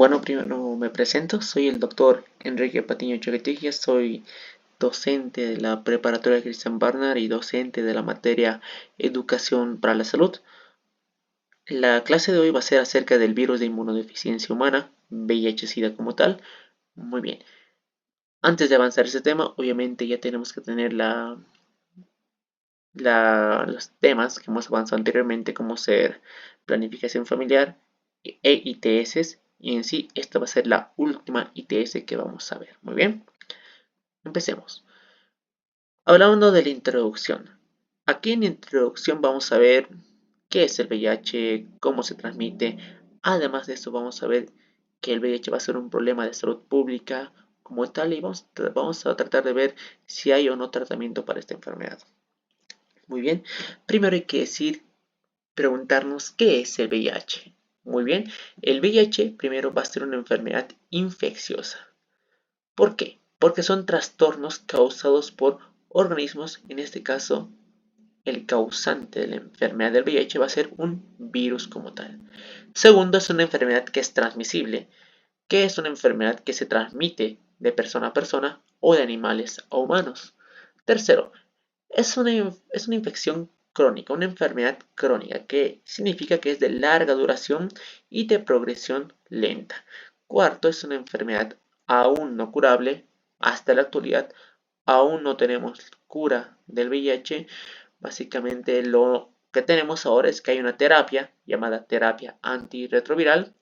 Bueno, primero me presento, soy el doctor Enrique Patiño Choquetilla, soy docente de la preparatoria Christian Barnard y docente de la materia Educación para la Salud. La clase de hoy va a ser acerca del virus de inmunodeficiencia humana, VIH-Sida como tal. Muy bien. Antes de avanzar ese tema, obviamente ya tenemos que tener los temas que hemos avanzado anteriormente, como ser planificación familiar e ITS. Y en sí, esta va a ser la última ITS que vamos a ver. Muy bien, empecemos. Hablando de la introducción. Aquí en la introducción vamos a ver qué es el VIH, cómo se transmite. Además de esto, vamos a ver que el VIH va a ser un problema de salud pública como tal y vamos a tratar de ver si hay o no tratamiento para esta enfermedad. Muy bien, primero hay que preguntarnos qué es el VIH. Muy bien, el VIH primero va a ser una enfermedad infecciosa. ¿Por qué? Porque son trastornos causados por organismos, en este caso el causante de la enfermedad del VIH va a ser un virus como tal. Segundo, es una enfermedad que es transmisible, que es una enfermedad que se transmite de persona a persona o de animales a humanos. Tercero, es una infección crónica, una enfermedad crónica, que significa que es de larga duración y de progresión lenta. Cuarto, es una enfermedad aún no curable. Hasta la actualidad aún no tenemos cura del VIH. Básicamente lo que tenemos ahora es que hay una terapia llamada terapia antirretroviral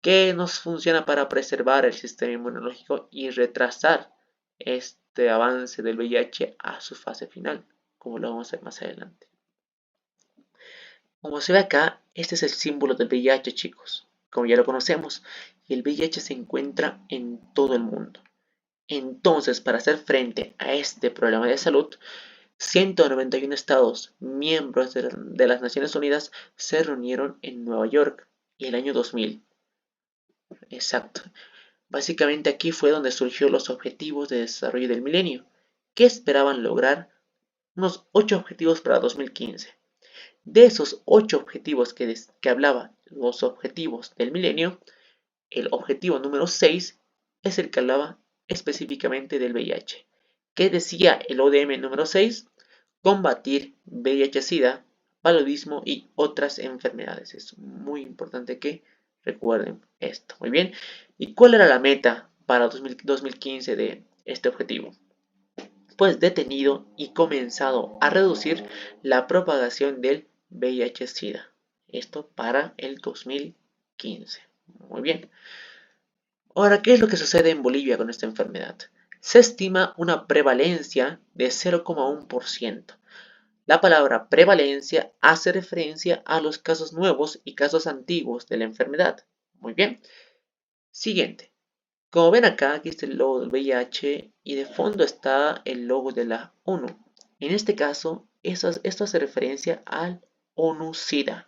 que nos funciona para preservar el sistema inmunológico y retrasar este avance del VIH a su fase final, como lo vamos a ver más adelante. Como se ve acá, este es el símbolo del VIH, chicos, como ya lo conocemos, y el VIH se encuentra en todo el mundo. Entonces, para hacer frente a este problema de salud, 191 estados miembros de las Naciones Unidas se reunieron en Nueva York en el año 2000. Exacto. Básicamente aquí fue donde surgió los objetivos de desarrollo del milenio, que esperaban lograr unos 8 objetivos para 2015. De esos 8 objetivos que hablaba, los objetivos del milenio, el objetivo número 6 es el que hablaba específicamente del VIH. ¿Qué decía el ODM número 6? Combatir VIH-Sida, paludismo y otras enfermedades. Es muy importante que recuerden esto. Muy bien. ¿Y cuál era la meta para 2015 de este objetivo? Pues detenido y comenzado a reducir la propagación del VIH-Sida. Esto para el 2015. Muy bien. Ahora, ¿qué es lo que sucede en Bolivia con esta enfermedad? Se estima una prevalencia de 0,1%. La palabra prevalencia hace referencia a los casos nuevos y casos antiguos de la enfermedad. Muy bien. Siguiente. Como ven acá, aquí está el logo del VIH y de fondo está el logo de la ONU. En este caso, esto hace referencia al ONU-SIDA.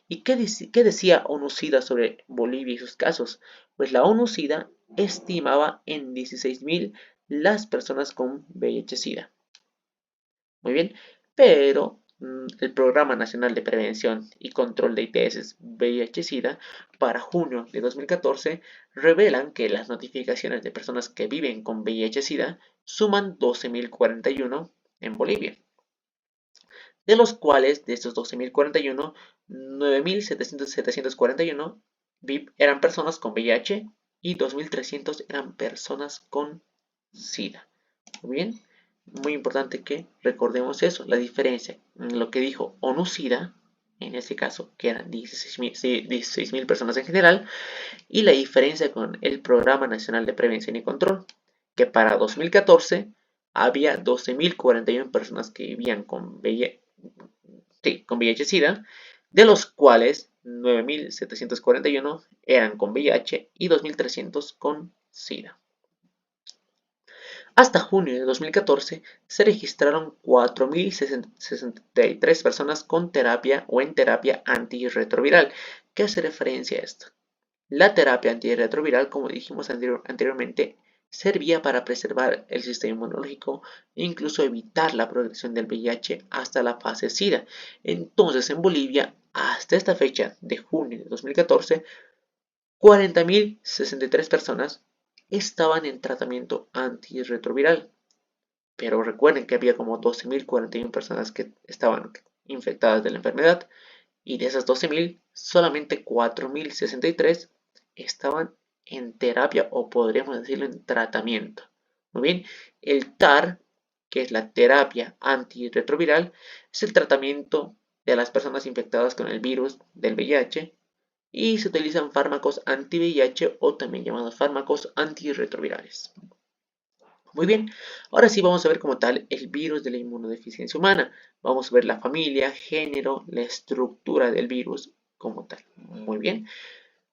¿Y qué decía ONU-SIDA sobre Bolivia y sus casos? Pues la ONU-SIDA estimaba en 16.000 las personas con VIH-SIDA. Muy bien, pero el Programa Nacional de Prevención y Control de ITS VIH-Sida para junio de 2014 revelan que las notificaciones de personas que viven con VIH-Sida suman 12.041 en Bolivia, de los cuales de estos 12.041, 9.741 eran personas con VIH y 2.300 eran personas con SIDA. Muy bien, muy importante que recordemos eso, la diferencia en lo que dijo ONU-SIDA, en este caso, que eran 16.000 personas en general, y la diferencia con el Programa Nacional de Prevención y Control, que para 2014 había 12.041 personas que vivían con VIH-Sida, de los cuales 9.741 eran con VIH y 2.300 con SIDA. Hasta junio de 2014 se registraron 4.063 personas con terapia o en terapia antirretroviral. ¿Qué hace referencia a esto? La terapia antirretroviral, como dijimos anteriormente, servía para preservar el sistema inmunológico e incluso evitar la progresión del VIH hasta la fase SIDA. Entonces, en Bolivia, hasta esta fecha de junio de 2014, 40.063 personas estaban en tratamiento antirretroviral. Pero recuerden que había como 12.041 personas que estaban infectadas de la enfermedad. Y de esas 12.000, solamente 4.063 estaban en terapia o podríamos decirlo en tratamiento. Muy bien, el TAR, que es la terapia antirretroviral, es el tratamiento de las personas infectadas con el virus del VIH y se utilizan fármacos anti-VIH o también llamados fármacos antirretrovirales. Muy bien, ahora sí vamos a ver como tal el virus de la inmunodeficiencia humana. Vamos a ver la familia, género, la estructura del virus como tal. Muy bien.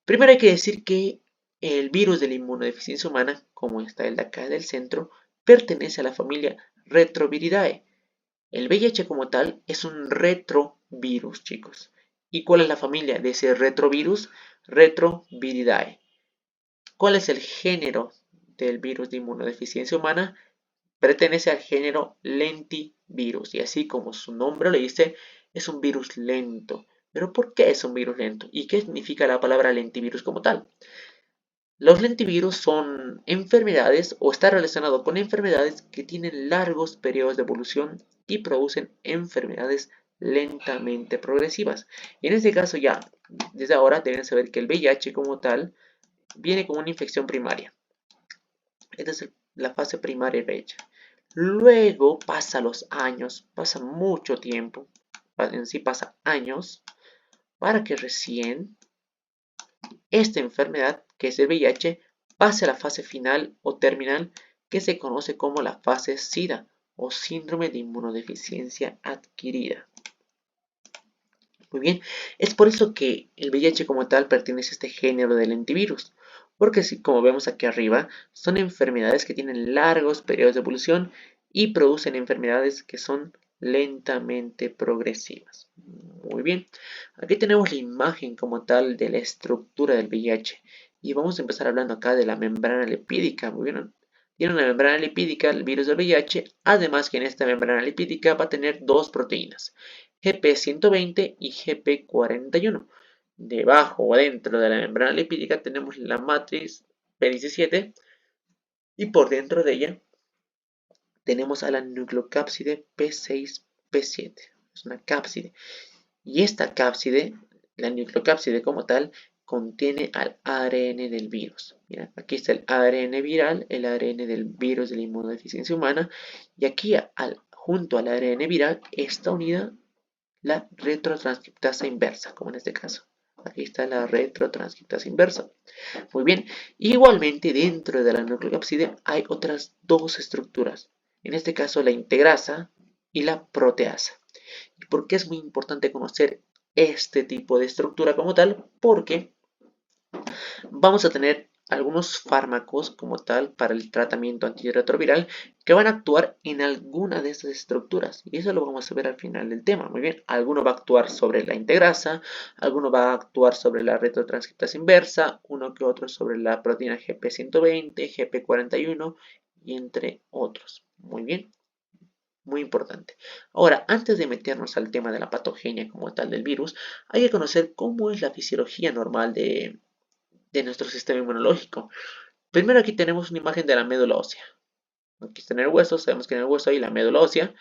Primero hay que decir que el virus de la inmunodeficiencia humana, como está el de acá del centro, pertenece a la familia Retroviridae. El VIH como tal es un retrovirus, chicos. ¿Y cuál es la familia de ese retrovirus? Retroviridae. ¿Cuál es el género del virus de inmunodeficiencia humana? Pertenece al género lentivirus y así como su nombre lo dice, es un virus lento. ¿Pero por qué es un virus lento? ¿Y qué significa la palabra lentivirus como tal? Los lentivirus son enfermedades o está relacionado con enfermedades que tienen largos periodos de evolución y producen enfermedades lentamente progresivas. Y en este caso ya, desde ahora deben saber que el VIH como tal viene como una infección primaria. Esta es la fase primaria del VIH. Luego pasa los años, pasa mucho tiempo, en sí pasa años, para que recién esta enfermedad, que es el VIH, pase a la fase final o terminal, que se conoce como la fase SIDA o síndrome de inmunodeficiencia adquirida. Muy bien, es por eso que el VIH como tal pertenece a este género del lentivirus, porque como vemos aquí arriba, son enfermedades que tienen largos periodos de evolución y producen enfermedades que son lentamente progresivas. Muy bien, aquí tenemos la imagen como tal de la estructura del VIH y vamos a empezar hablando acá de la membrana lipídica. Muy bien, tiene una membrana lipídica el virus del VIH, además que en esta membrana lipídica va a tener dos proteínas, GP120 y GP41. Debajo o dentro de la membrana lipídica tenemos la matriz P17 y por dentro de ella tenemos a la nucleocápside P6P7. Es una cápside. Y esta cápside, la nucleocápside como tal, contiene al ARN del virus. Mira, aquí está el ARN viral, el ARN del virus de la inmunodeficiencia humana. Y aquí junto al ARN viral está unida la retrotranscriptasa inversa, como en este caso. Aquí está la retrotranscriptasa inversa. Muy bien, igualmente dentro de la nucleocápside hay otras dos estructuras. En este caso la integrasa y la proteasa. ¿Y por qué es muy importante conocer este tipo de estructura como tal? Porque vamos a tener algunos fármacos como tal para el tratamiento antirretroviral que van a actuar en alguna de estas estructuras y eso lo vamos a ver al final del tema. Muy bien, alguno va a actuar sobre la integrasa, alguno va a actuar sobre la retrotranscriptasa inversa, uno que otro sobre la proteína GP120, GP41 y entre otros. Muy bien, muy importante. Ahora, antes de meternos al tema de la patogenia como tal del virus, hay que conocer cómo es la fisiología normal de nuestro sistema inmunológico. Primero aquí tenemos una imagen de la médula ósea. Aquí está en el hueso, sabemos que en el hueso hay la médula ósea.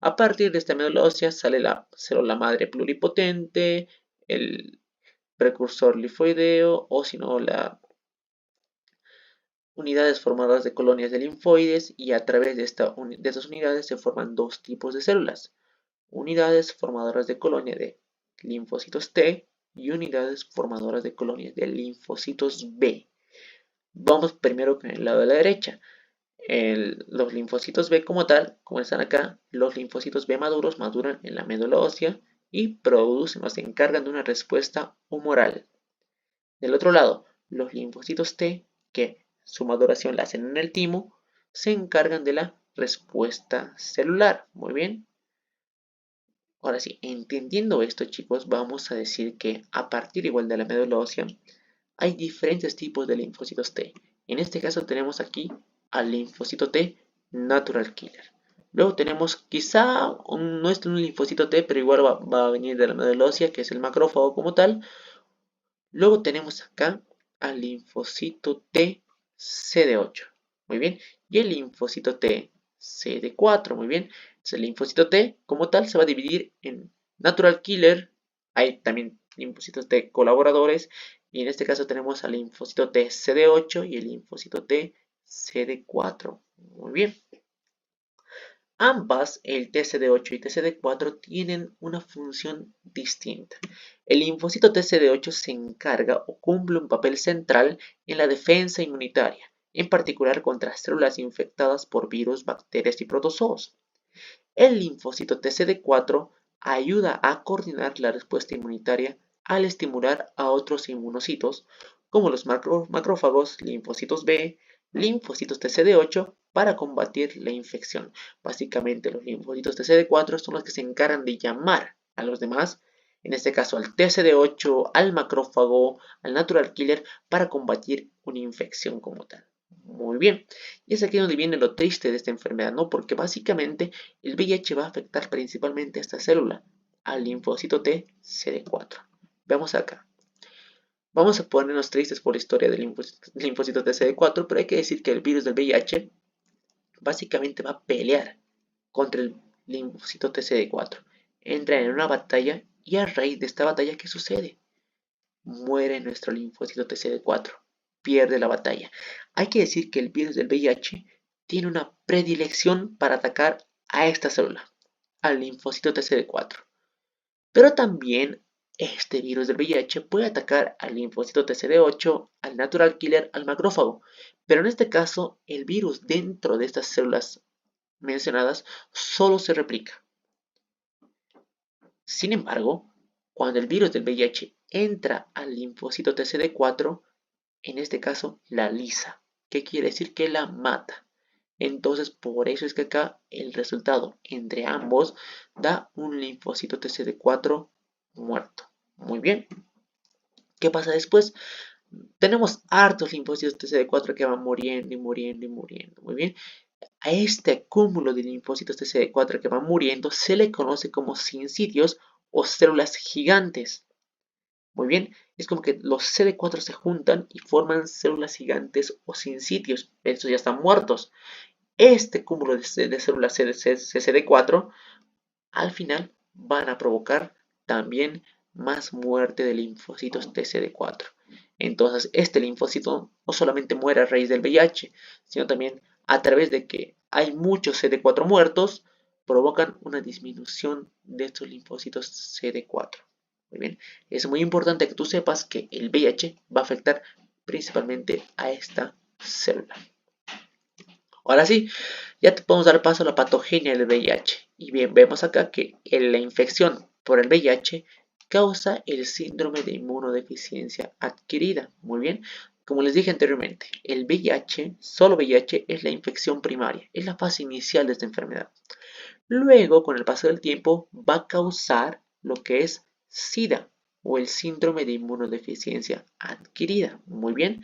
A partir de esta médula ósea sale la célula madre pluripotente, el precursor linfoideo o si no las unidades formadoras de colonias de linfoides y a través de estas unidades se forman dos tipos de células. Unidades formadoras de colonia de linfocitos T y unidades formadoras de colonias de linfocitos B. Vamos primero con el lado de la derecha. Los linfocitos B como tal, como están acá, los linfocitos B maduros maduran en la médula ósea y producen o se encargan de una respuesta humoral. Del otro lado, los linfocitos T, que su maduración la hacen en el timo, se encargan de la respuesta celular. Muy bien. Ahora sí, entendiendo esto, chicos, vamos a decir que a partir igual de la médula ósea hay diferentes tipos de linfocitos T. En este caso tenemos aquí al linfocito T natural killer. Luego tenemos quizá no es un linfocito T, pero igual va a venir de la médula ósea, que es el macrófago como tal. Luego tenemos acá al linfocito T CD8. Muy bien. Y el linfocito T CD4. Muy bien. Entonces, el linfocito T como tal se va a dividir en natural killer. Hay también linfocitos T colaboradores. Y en este caso tenemos al linfocito T CD8 y el linfocito T CD4. Muy bien. Ambas, el TCD8 y TCD4, tienen una función distinta. El linfocito TCD8 se encarga o cumple un papel central en la defensa inmunitaria, en particular contra células infectadas por virus, bacterias y protozoos. El linfocito TCD4 ayuda a coordinar la respuesta inmunitaria al estimular a otros inmunocitos, como los macrófagos, linfocitos B, linfocitos TCD8, para combatir la infección. Básicamente, los linfocitos TCD4 son los que se encargan de llamar a los demás, en este caso al TCD8, al macrófago, al natural killer, para combatir una infección como tal. Muy bien, y es aquí donde viene lo triste de esta enfermedad, ¿no? Porque básicamente el VIH va a afectar principalmente a esta célula, al linfocito T CD4. Veamos acá. Vamos a ponernos tristes por la historia del linfocito T CD4, pero hay que decir que el virus del VIH básicamente va a pelear contra el linfocito T CD4. Entra en una batalla y a raíz de esta batalla, ¿qué sucede? Muere nuestro linfocito TCD4, pierde la batalla. Hay que decir que el virus del VIH tiene una predilección para atacar a esta célula, al linfocito TCD4. Pero también este virus del VIH puede atacar al linfocito TCD8, al natural killer, al macrófago. Pero en este caso, el virus dentro de estas células mencionadas solo se replica. Sin embargo, cuando el virus del VIH entra al linfocito TCD4, en este caso la lisa. ¿Qué quiere decir? Que la mata. Entonces, por eso es que acá el resultado entre ambos da un linfocito TCD4 muerto. Muy bien. ¿Qué pasa después? Tenemos hartos linfocitos TCD4 que van muriendo y muriendo y muriendo. Muy bien. A este cúmulo de linfocitos TCD4 que van muriendo se le conoce como sincidios o células gigantes. Muy bien, es como que los CD4 se juntan y forman células gigantes o sincitios. Estos ya están muertos. Este cúmulo de células CD4 al final van a provocar también más muerte de linfocitos TCD4. Entonces, este linfocito no solamente muere a raíz del VIH, sino también a través de que hay muchos CD4 muertos, provocan una disminución de estos linfocitos CD4. Muy bien, es muy importante que tú sepas que el VIH va a afectar principalmente a esta célula. Ahora sí, ya te podemos dar paso a la patogenia del VIH. Y bien, vemos acá que la infección por el VIH causa el síndrome de inmunodeficiencia adquirida. Muy bien, como les dije anteriormente, el VIH, solo VIH, es la infección primaria, es la fase inicial de esta enfermedad. Luego, con el paso del tiempo, va a causar lo que es SIDA o el síndrome de inmunodeficiencia adquirida. Muy bien,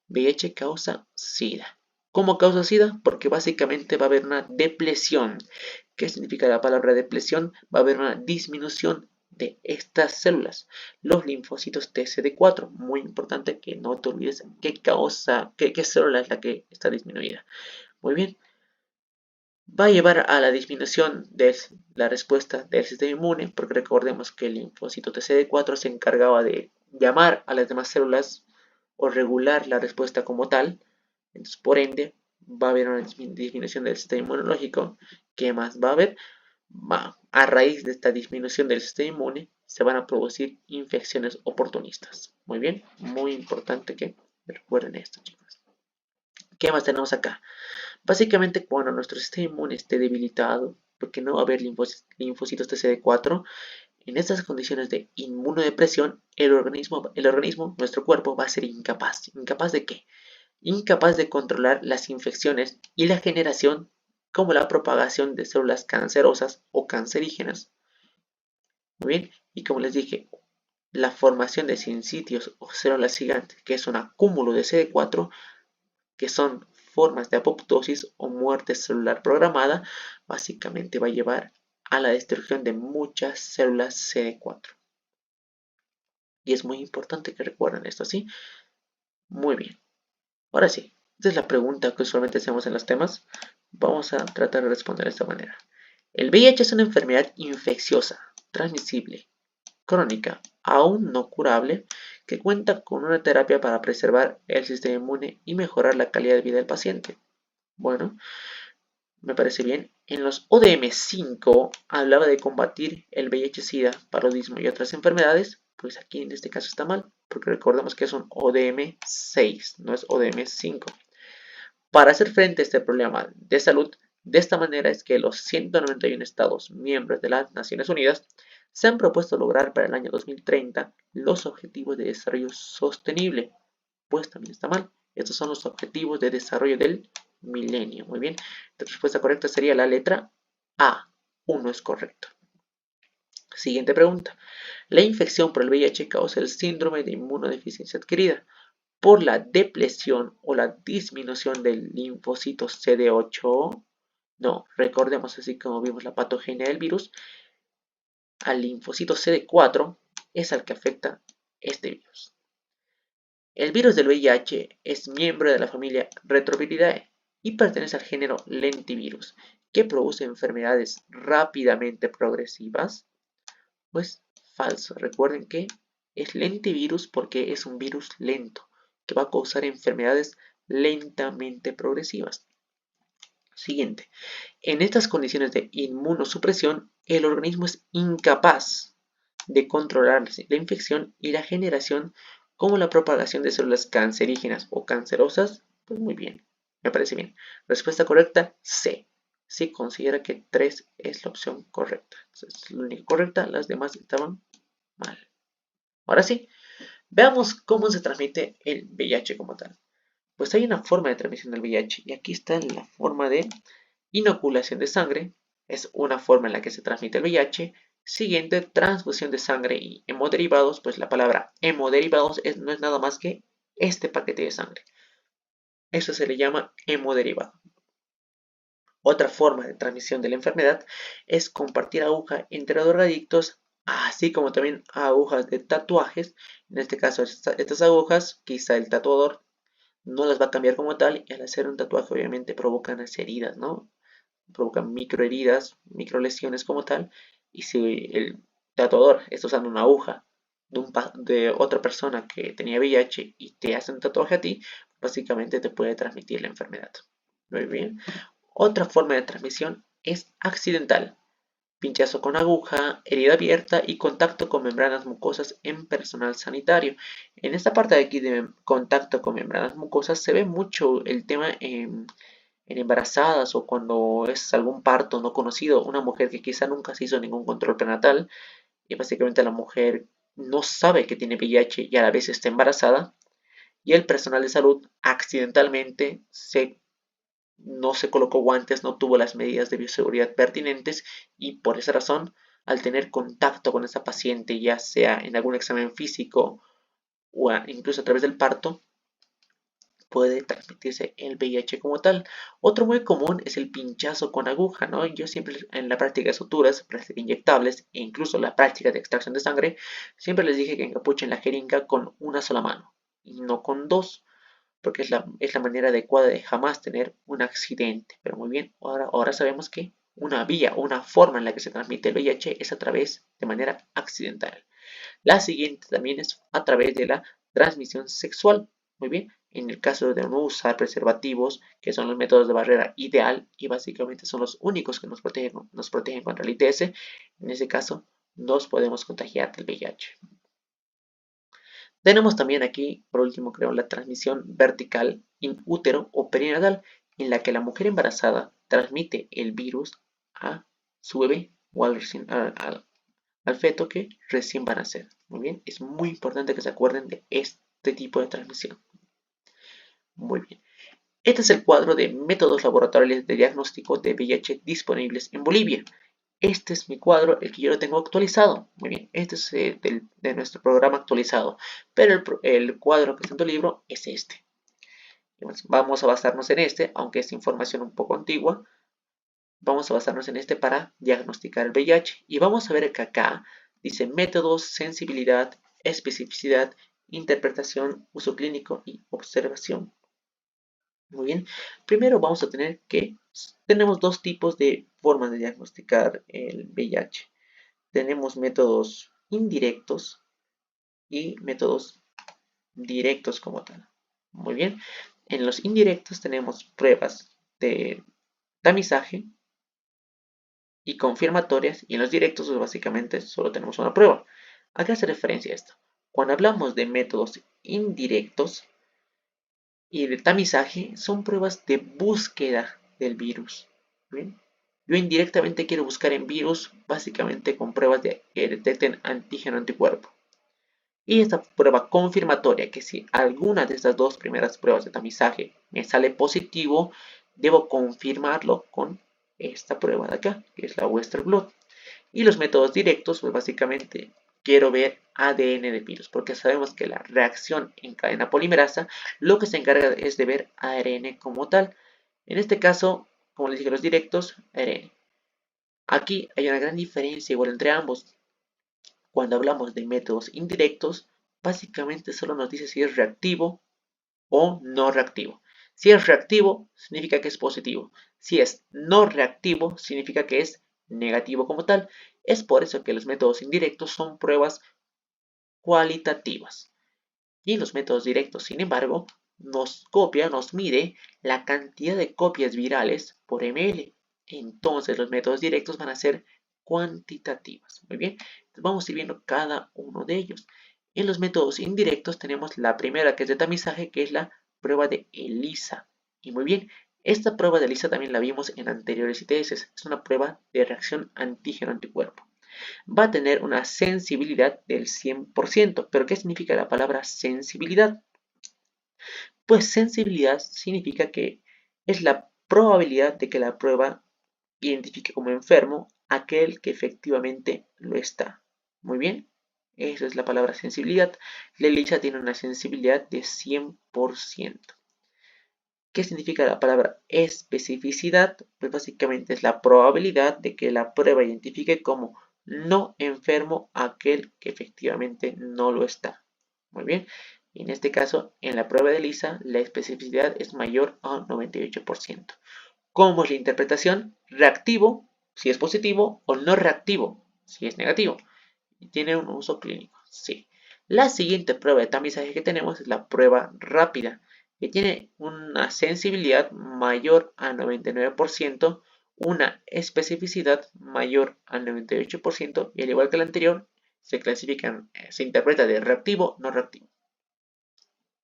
VIH causa SIDA. ¿Cómo causa SIDA? Porque básicamente va a haber una depresión. ¿Qué significa la palabra depresión? Va a haber una disminución de estas células, los linfocitos TCD4. Muy importante que no te olvides qué causa, qué célula es la que está disminuida. Muy bien, va a llevar a la disminución de la respuesta del sistema inmune, porque recordemos que el linfocito TCD4 se encargaba de llamar a las demás células o regular la respuesta como tal. Entonces, por ende, va a haber una disminución del sistema inmunológico. ¿Qué más va a haber? A raíz de esta disminución del sistema inmune, se van a producir infecciones oportunistas. Muy bien, muy importante que recuerden esto, chicos. ¿Qué más tenemos acá? Básicamente, cuando nuestro sistema inmune esté debilitado, porque no va a haber linfocitos TCD4, en estas condiciones de inmunodepresión, el organismo, nuestro cuerpo, va a ser incapaz. ¿Incapaz de qué? Incapaz de controlar las infecciones y la generación, como la propagación de células cancerosas o cancerígenas. Muy bien, y como les dije, la formación de sincitios o células gigantes, que es un acúmulo de CD4, que son formas de apoptosis o muerte celular programada, básicamente va a llevar a la destrucción de muchas células CD4. Y es muy importante que recuerden esto, ¿sí? Muy bien. Ahora sí, esta es la pregunta que usualmente hacemos en los temas. Vamos a tratar de responder de esta manera. El VIH es una enfermedad infecciosa, transmisible, crónica, aún no curable, que cuenta con una terapia para preservar el sistema inmune y mejorar la calidad de vida del paciente. Bueno, me parece bien. En los ODM5 hablaba de combatir el VIH-Sida, paludismo y otras enfermedades. Pues aquí en este caso está mal, porque recordemos que es un ODM6, no es ODM5. Para hacer frente a este problema de salud, de esta manera es que los 191 estados miembros de las Naciones Unidas se han propuesto lograr para el año 2030 los objetivos de desarrollo sostenible. Pues también está mal. Estos son los objetivos de desarrollo del milenio. Muy bien. La respuesta correcta sería la letra A. Uno es correcto. Siguiente pregunta. La infección por el VIH causa el síndrome de inmunodeficiencia adquirida por la depleción o la disminución del linfocito CD8. No, recordemos así como vimos la patogenia del virus, al linfocito CD4 es al que afecta este virus. El virus del VIH es miembro de la familia Retroviridae y pertenece al género lentivirus, que produce enfermedades rápidamente progresivas. Pues falso, recuerden que es lentivirus porque es un virus lento, que va a causar enfermedades lentamente progresivas. Siguiente, en estas condiciones de inmunosupresión, el organismo es incapaz de controlar la infección y la generación como la propagación de células cancerígenas o cancerosas. Pues muy bien, me parece bien. Respuesta correcta, C. Sí considera que 3 es la opción correcta. Entonces, es la única correcta, las demás estaban mal. Ahora sí, veamos cómo se transmite el VIH como tal. Pues hay una forma de transmisión del VIH y aquí está la forma de inoculación de sangre, es una forma en la que se transmite el VIH. Siguiente, transfusión de sangre y hemoderivados, pues la palabra hemoderivados no es nada más que este paquete de sangre. Eso se le llama hemoderivado. Otra forma de transmisión de la enfermedad es compartir aguja entre drogadictos, así como también agujas de tatuajes. En este caso, estas agujas, quizá el tatuador no las va a cambiar como tal, y al hacer un tatuaje obviamente provocan las heridas, ¿no? Provocan microheridas, microlesiones como tal, y si el tatuador está usando una aguja de otra persona que tenía VIH y te hace un tatuaje a ti, básicamente te puede transmitir la enfermedad. Muy bien. Otra forma de transmisión es accidental. Pinchazo con aguja, herida abierta y contacto con membranas mucosas en personal sanitario. En esta parte de aquí de contacto con membranas mucosas se ve mucho el tema en embarazadas o cuando es algún parto no conocido, una mujer que quizá nunca se hizo ningún control prenatal y básicamente la mujer no sabe que tiene VIH y a la vez está embarazada y el personal de salud accidentalmente no se colocó guantes, no tuvo las medidas de bioseguridad pertinentes y por esa razón, al tener contacto con esa paciente, ya sea en algún examen físico o incluso a través del parto, puede transmitirse el VIH como tal. Otro muy común es el pinchazo con aguja, ¿no? Yo siempre en la práctica de suturas, práctica inyectables e incluso la práctica de extracción de sangre, siempre les dije que encapuchen la jeringa con una sola mano y no con dos, porque es la manera adecuada de jamás tener un accidente. Pero muy bien, ahora sabemos que una vía, una forma en la que se transmite el VIH es a través de manera accidental. La siguiente también es a través de la transmisión sexual. Muy bien, en el caso de no usar preservativos, que son los métodos de barrera ideal y básicamente son los únicos que nos protegen contra el ITS, en ese caso nos podemos contagiar del VIH. Tenemos también aquí, por último, creo, la transmisión vertical in útero o perinatal, en la que la mujer embarazada transmite el virus a su bebé o al feto que recién van a nacer. Muy bien, es muy importante que se acuerden de este tipo de transmisión. Muy bien. Este es el cuadro de métodos laboratoriales de diagnóstico de VIH disponibles en Bolivia. Este es mi cuadro, el que yo lo tengo actualizado. Muy bien, este es de nuestro programa actualizado. Pero el cuadro que está en tu libro es este. Vamos a basarnos en este, aunque es información un poco antigua. Vamos a basarnos en este para diagnosticar el VIH. Y vamos a ver que acá dice métodos, sensibilidad, especificidad interpretación, uso clínico y observación. Muy bien, primero vamos a tener que tenemos dos tipos de formas de diagnosticar el VIH. Tenemos métodos indirectos y métodos directos como tal. Muy bien, en los indirectos tenemos pruebas de tamizaje y confirmatorias, y en los directos pues, básicamente solo tenemos una prueba. ¿A qué hace referencia esto? Cuando hablamos de métodos indirectos y de tamizaje, son pruebas de búsqueda del virus. ¿Bien? Yo indirectamente quiero buscar en virus básicamente con pruebas que detecten antígeno anticuerpo. Y esta prueba confirmatoria, que si alguna de estas dos primeras pruebas de tamizaje me sale positivo, debo confirmarlo con esta prueba de acá, que es la Western Blot. Y los métodos directos, pues básicamente quiero ver ADN de virus, porque sabemos que la reacción en cadena polimerasa lo que se encarga es de ver ARN como tal. En este caso, como les dije, los directos, ARN. Aquí hay una gran diferencia igual entre ambos. Cuando hablamos de métodos indirectos, básicamente solo nos dice si es reactivo o no reactivo. Si es reactivo, significa que es positivo. Si es no reactivo, significa que es negativo como tal. Es por eso que los métodos indirectos son pruebas cualitativas. Y los métodos directos, sin embargo, nos mide la cantidad de copias virales por ml. Entonces los métodos directos van a ser cuantitativas. Muy bien, entonces vamos a ir viendo cada uno de ellos. En los métodos indirectos tenemos la primera que es de tamizaje, que es la prueba de ELISA. Y muy bien, esta prueba de ELISA también la vimos en anteriores ITS. Es una prueba de reacción antígeno-anticuerpo. Va a tener una sensibilidad del 100%. ¿Pero qué significa la palabra sensibilidad? Pues sensibilidad significa que es la probabilidad de que la prueba identifique como enfermo aquel que efectivamente lo está. Muy bien, esa es la palabra sensibilidad. La ELISA tiene una sensibilidad de 100%. ¿Qué significa la palabra especificidad? Pues básicamente es la probabilidad de que la prueba identifique como no enfermo aquel que efectivamente no lo está. Muy bien. Y en este caso, en la prueba de ELISA, la especificidad es mayor a 98%. ¿Cómo es la interpretación? Reactivo, si es positivo, o no reactivo, si es negativo. Y tiene un uso clínico, sí. La siguiente prueba de tamizaje que tenemos es la prueba rápida, que tiene una sensibilidad mayor a 99%, una especificidad mayor al 98% y al igual que la anterior, se interpreta de reactivo, no reactivo.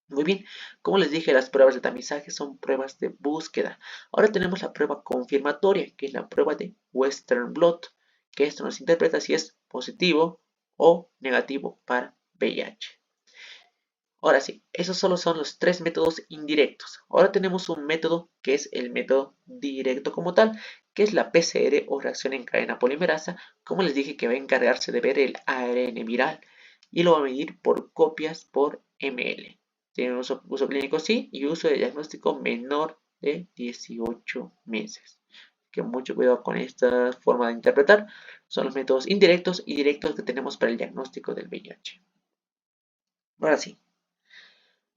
Muy bien, como les dije, las pruebas de tamizaje son pruebas de búsqueda. Ahora tenemos la prueba confirmatoria, que es la prueba de Western Blot, que esto nos interpreta si es positivo o negativo para VIH. Ahora sí, esos solo son los tres métodos indirectos. Ahora tenemos un método que es el método directo como tal, que es la PCR o reacción en cadena polimerasa, como les dije que va a encargarse de ver el ARN viral y lo va a medir por copias por ml. Tiene uso clínico sí y uso de diagnóstico menor de 18 meses. Que mucho cuidado con esta forma de interpretar. Son los métodos indirectos y directos que tenemos para el diagnóstico del VIH. Ahora sí,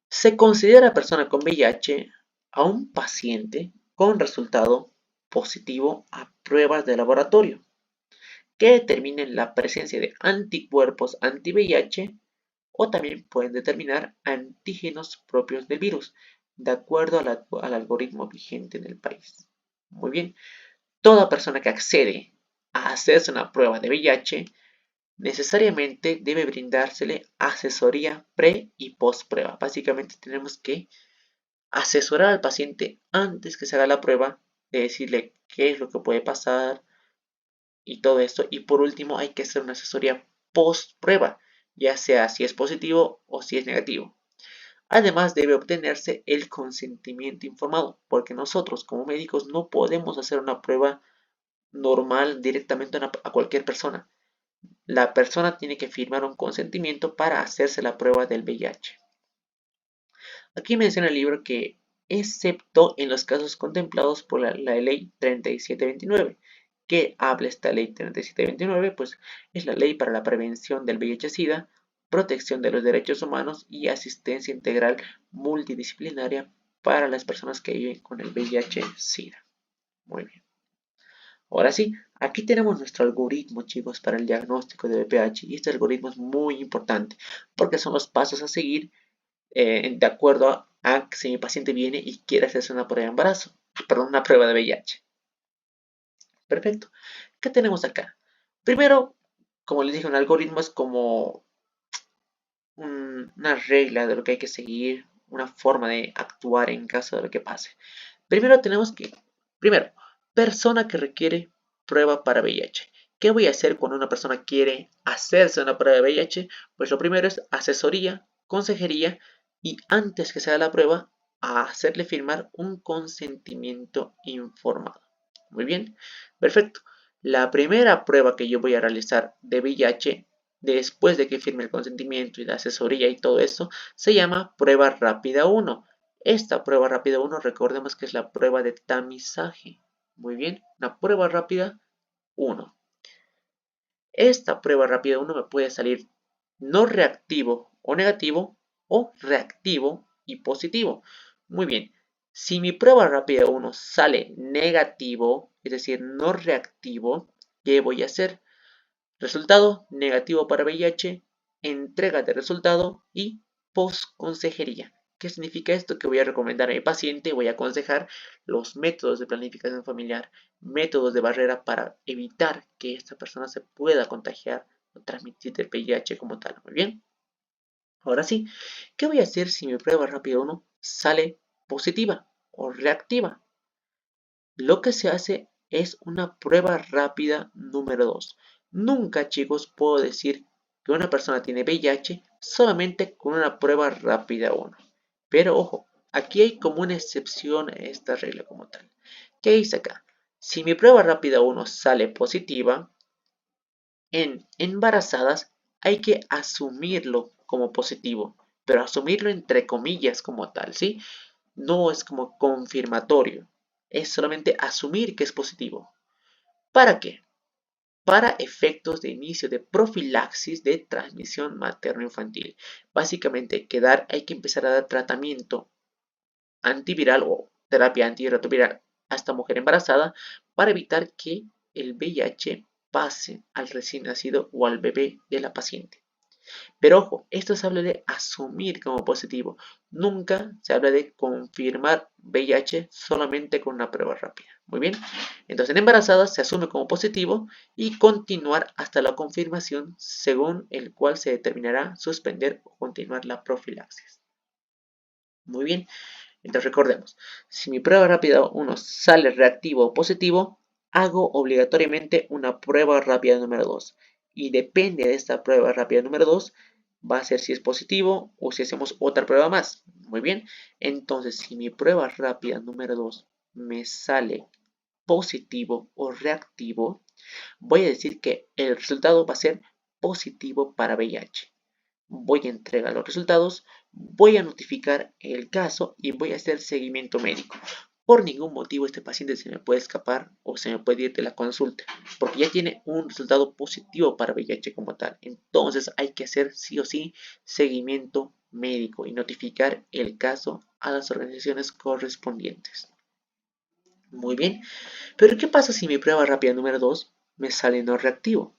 se considera persona con VIH a un paciente con resultado positivo a pruebas de laboratorio que determinen la presencia de anticuerpos anti-VIH o también pueden determinar antígenos propios del virus, de acuerdo al algoritmo vigente en el país. Muy bien, toda persona que accede a hacerse una prueba de VIH necesariamente debe brindársele asesoría pre y post prueba. Básicamente tenemos que asesorar al paciente antes que se haga la prueba, de decirle qué es lo que puede pasar y todo esto. Y por último hay que hacer una asesoría post prueba, ya sea si es positivo o si es negativo. Además debe obtenerse el consentimiento informado, porque nosotros como médicos no podemos hacer una prueba normal directamente a cualquier persona. La persona tiene que firmar un consentimiento para hacerse la prueba del VIH. Aquí menciona el libro que, excepto en los casos contemplados por la ley 3729, que habla esta ley 3729, pues es la ley para la prevención del VIH-Sida, protección de los derechos humanos y asistencia integral multidisciplinaria para las personas que viven con el VIH-Sida. Muy bien. Ahora sí, aquí tenemos nuestro algoritmo, chicos, para el diagnóstico de VPH. Y este algoritmo es muy importante porque son los pasos a seguir de acuerdo a si mi paciente viene y quiere hacerse una prueba de embarazo, perdón, una prueba de VIH. Perfecto. ¿Qué tenemos acá? Primero, como les dije, un algoritmo es como una regla de lo que hay que seguir, una forma de actuar en caso de lo que pase. Primero tenemos que, primero, persona que requiere prueba para VIH. ¿Qué voy a hacer cuando una persona quiere hacerse una prueba de VIH? Pues lo primero es asesoría, consejería y antes que se haga la prueba, a hacerle firmar un consentimiento informado. Muy bien, perfecto. La primera prueba que yo voy a realizar de VIH después de que firme el consentimiento y la asesoría y todo eso, se llama prueba rápida 1. Esta prueba rápida 1, recordemos que es la prueba de tamizaje. Muy bien, una prueba rápida 1. Esta prueba rápida 1 me puede salir no reactivo o negativo o reactivo y positivo. Muy bien, si mi prueba rápida 1 sale negativo, es decir, no reactivo, ¿qué voy a hacer? Resultado negativo para VIH, entrega de resultado y postconsejería. ¿Qué significa esto? Que voy a recomendar a mi paciente, voy a aconsejar los métodos de planificación familiar, métodos de barrera para evitar que esta persona se pueda contagiar o transmitir el VIH como tal. Muy bien. Ahora sí, ¿qué voy a hacer si mi prueba rápida 1 sale positiva o reactiva? Lo que se hace es una prueba rápida número 2. Nunca, chicos, puedo decir que una persona tiene VIH solamente con una prueba rápida 1. Pero ojo, aquí hay como una excepción a esta regla como tal. ¿Qué dice acá? Si mi prueba rápida 1 sale positiva, en embarazadas hay que asumirlo como positivo, pero asumirlo entre comillas como tal, ¿sí? No es como confirmatorio, es solamente asumir que es positivo. ¿Para qué? Para efectos de inicio de profilaxis de transmisión materno-infantil. Básicamente, hay que empezar a dar tratamiento antiviral o terapia antirretroviral a esta mujer embarazada para evitar que el VIH pase al recién nacido o al bebé de la paciente. Pero ojo, esto se habla de asumir como positivo. Nunca se habla de confirmar VIH solamente con una prueba rápida. Muy bien. Entonces, en embarazadas se asume como positivo y continuar hasta la confirmación, según el cual se determinará suspender o continuar la profilaxis. Muy bien. Entonces, recordemos, si mi prueba rápida 1 sale reactivo o positivo, hago obligatoriamente una prueba rápida número 2. Y depende de esta prueba rápida número 2, va a ser si es positivo o si hacemos otra prueba más. Muy bien. Entonces, si mi prueba rápida número 2 me sale positivo o reactivo, voy a decir que el resultado va a ser positivo para VIH. Voy a entregar los resultados, voy a notificar el caso y voy a hacer seguimiento médico. Por ningún motivo este paciente se me puede escapar o se me puede ir de la consulta, porque ya tiene un resultado positivo para VIH como tal. Entonces hay que hacer sí o sí seguimiento médico y notificar el caso a las organizaciones correspondientes. Muy bien, pero ¿qué pasa si mi prueba rápida número 2 me sale no reactivo?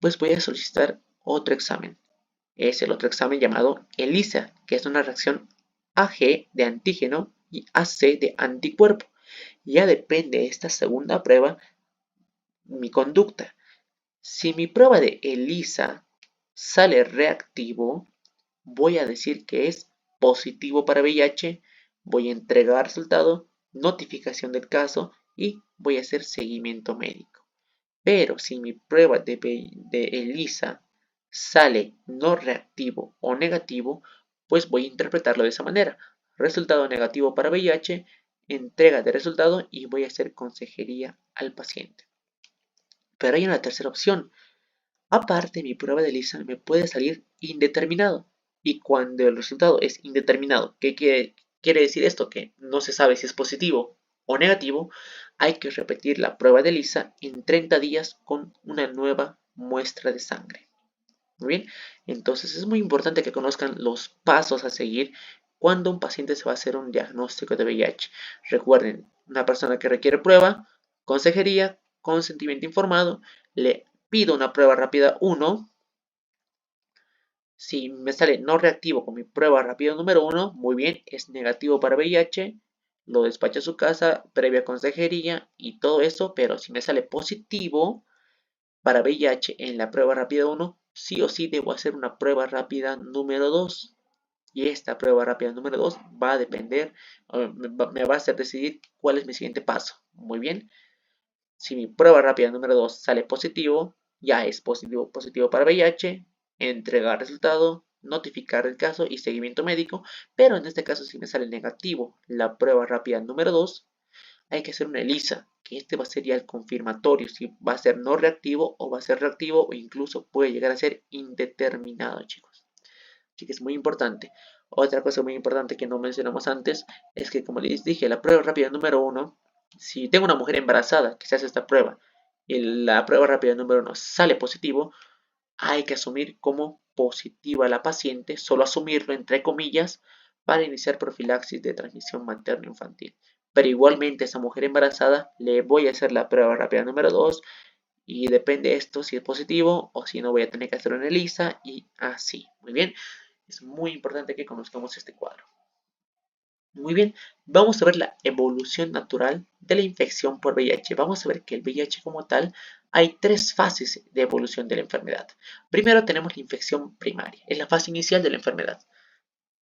Pues voy a solicitar otro examen. Es el otro examen llamado ELISA, que es una reacción AG de antígeno y AC de anticuerpo. Ya depende de esta segunda prueba mi conducta. Si mi prueba de ELISA sale reactivo, voy a decir que es positivo para VIH, voy a entregar resultado, notificación del caso y voy a hacer seguimiento médico. Pero si mi prueba de ELISA sale no reactivo o negativo, pues voy a interpretarlo de esa manera. Resultado negativo para VIH, entrega de resultado y voy a hacer consejería al paciente. Pero hay una tercera opción. Aparte, mi prueba de ELISA me puede salir indeterminado. Y cuando el resultado es indeterminado, ¿qué quiere decir esto? Que no se sabe si es positivo o negativo, hay que repetir la prueba de ELISA en 30 días con una nueva muestra de sangre. Muy bien, entonces es muy importante que conozcan los pasos a seguir cuando un paciente se va a hacer un diagnóstico de VIH. Recuerden, una persona que requiere prueba, consejería, consentimiento informado, le pido una prueba rápida 1. Si me sale no reactivo con mi prueba rápida número 1, muy bien, es negativo para VIH, lo despacho a su casa, previa consejería y todo eso, pero si me sale positivo para VIH en la prueba rápida 1, sí o sí debo hacer una prueba rápida número 2. Y esta prueba rápida número 2 va a depender, me va a hacer decidir cuál es mi siguiente paso. Muy bien, si mi prueba rápida número 2 sale positivo, ya es positivo para VIH, entregar resultado, notificar el caso y seguimiento médico, pero en este caso si me sale negativo la prueba rápida número 2, hay que hacer una ELISA, que este va a ser ya el confirmatorio, si va a ser no reactivo o va a ser reactivo o incluso puede llegar a ser indeterminado, chicos. Así que es muy importante. Otra cosa muy importante que no mencionamos antes es que, como les dije, la prueba rápida número 1, si tengo una mujer embarazada que se hace esta prueba y la prueba rápida número 1 sale positivo, hay que asumir como positiva la paciente, solo asumirlo entre comillas, para iniciar profilaxis de transmisión materno-infantil. Pero igualmente a esa mujer embarazada le voy a hacer la prueba rápida número 2 y depende de esto si es positivo o si no voy a tener que hacer una ELISA y así. Muy bien, es muy importante que conozcamos este cuadro. Muy bien, vamos a ver la evolución natural de la infección por VIH. Vamos a ver que el VIH como tal, hay tres fases de evolución de la enfermedad. Primero tenemos la infección primaria, es la fase inicial de la enfermedad.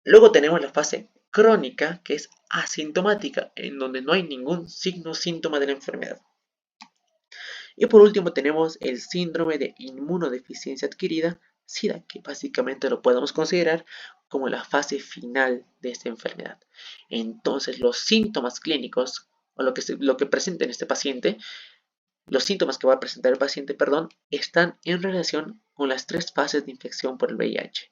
Luego tenemos la fase crónica, que es asintomática, en donde no hay ningún signo o síntoma de la enfermedad. Y por último tenemos el síndrome de inmunodeficiencia adquirida, SIDA, que básicamente lo podemos considerar como la fase final de esta enfermedad. Entonces los síntomas clínicos, o lo que presenta en este paciente, los síntomas que va a presentar el paciente, perdón, están en relación con las tres fases de infección por el VIH.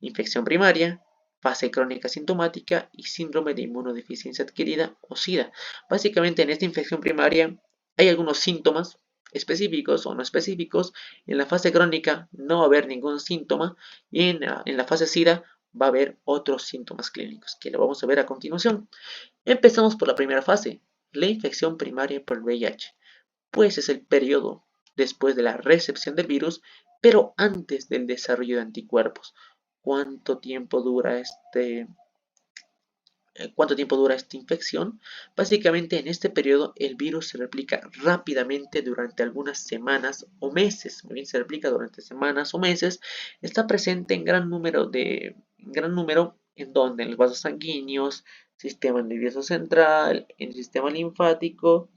Infección primaria, fase crónica sintomática y síndrome de inmunodeficiencia adquirida o SIDA. Básicamente en esta infección primaria hay algunos síntomas específicos o no específicos. En la fase crónica no va a haber ningún síntoma y en la fase SIDA va a haber otros síntomas clínicos que lo vamos a ver a continuación. Empezamos por la primera fase, la infección primaria por el VIH, pues es el periodo después de la recepción del virus, pero antes del desarrollo de anticuerpos. ¿Cuánto tiempo dura esta infección? Básicamente en este periodo el virus se replica rápidamente durante algunas semanas o meses. Muy bien, se replica durante semanas o meses. Está presente en gran número en donde en los vasos sanguíneos, sistema nervioso central, en el sistema linfático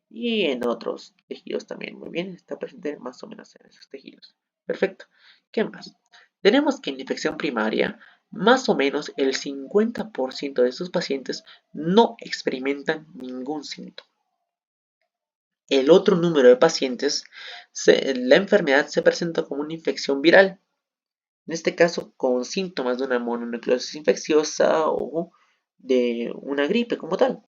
y en otros tejidos también. Muy bien, está presente más o menos en esos tejidos. Perfecto. ¿Qué más? Tenemos que en la infección primaria, más o menos el 50% de estos pacientes no experimentan ningún síntoma. El otro número de pacientes, la enfermedad se presenta como una infección viral, en este caso con síntomas de una mononucleosis infecciosa o de una gripe como tal.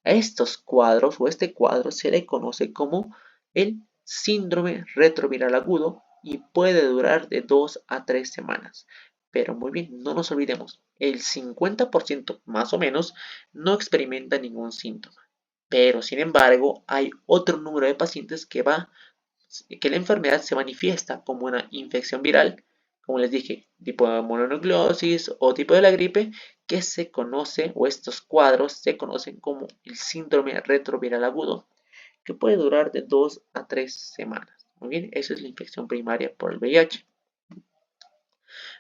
A estos cuadros o este cuadro se le conoce como el síndrome retroviral agudo y puede durar de 2 a 3 semanas. Pero muy bien, no nos olvidemos, el 50% más o menos no experimenta ningún síntoma. Pero sin embargo, hay otro número de pacientes que la enfermedad se manifiesta como una infección viral, como les dije, tipo de mononucleosis o tipo de la gripe, que se conoce, o estos cuadros se conocen como el síndrome retroviral agudo, que puede durar de 2 a 3 semanas. Muy bien, esa es la infección primaria por el VIH.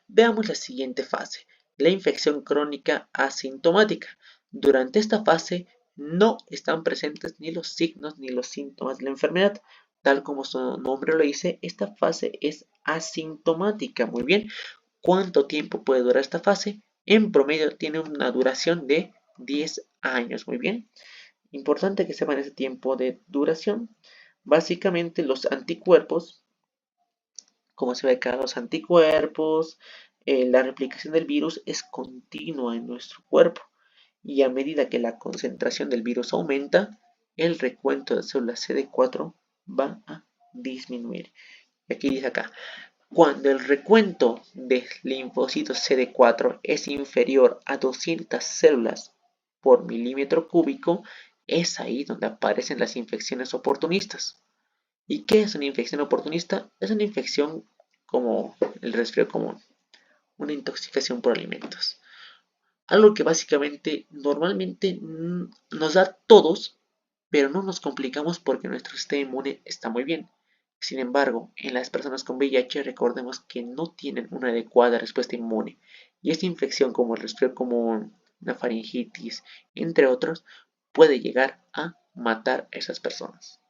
Veamos la siguiente fase, la infección crónica asintomática. Durante esta fase no están presentes ni los signos ni los síntomas de la enfermedad. Tal como su nombre lo dice, esta fase es asintomática. Muy bien, ¿cuánto tiempo puede durar esta fase? En promedio tiene una duración de 10 años. Muy bien, importante que sepan ese tiempo de duración. Básicamente los anticuerpos, como se ve acá, los anticuerpos, la replicación del virus es continua en nuestro cuerpo y a medida que la concentración del virus aumenta, el recuento de células CD4 va a disminuir. Y aquí dice acá, Cuando el recuento de linfocitos CD4 es inferior a 200 células por milímetro cúbico, es ahí donde aparecen las infecciones oportunistas. ¿Y qué es una infección oportunista? Es una infección como el resfriado común, una intoxicación por alimentos. Algo que básicamente normalmente nos da a todos, pero no nos complicamos porque nuestro sistema inmune está muy bien. Sin embargo, en las personas con VIH recordemos que no tienen una adecuada respuesta inmune y esta infección como el resfriado común, una faringitis, entre otros, puede llegar a matar a esas personas.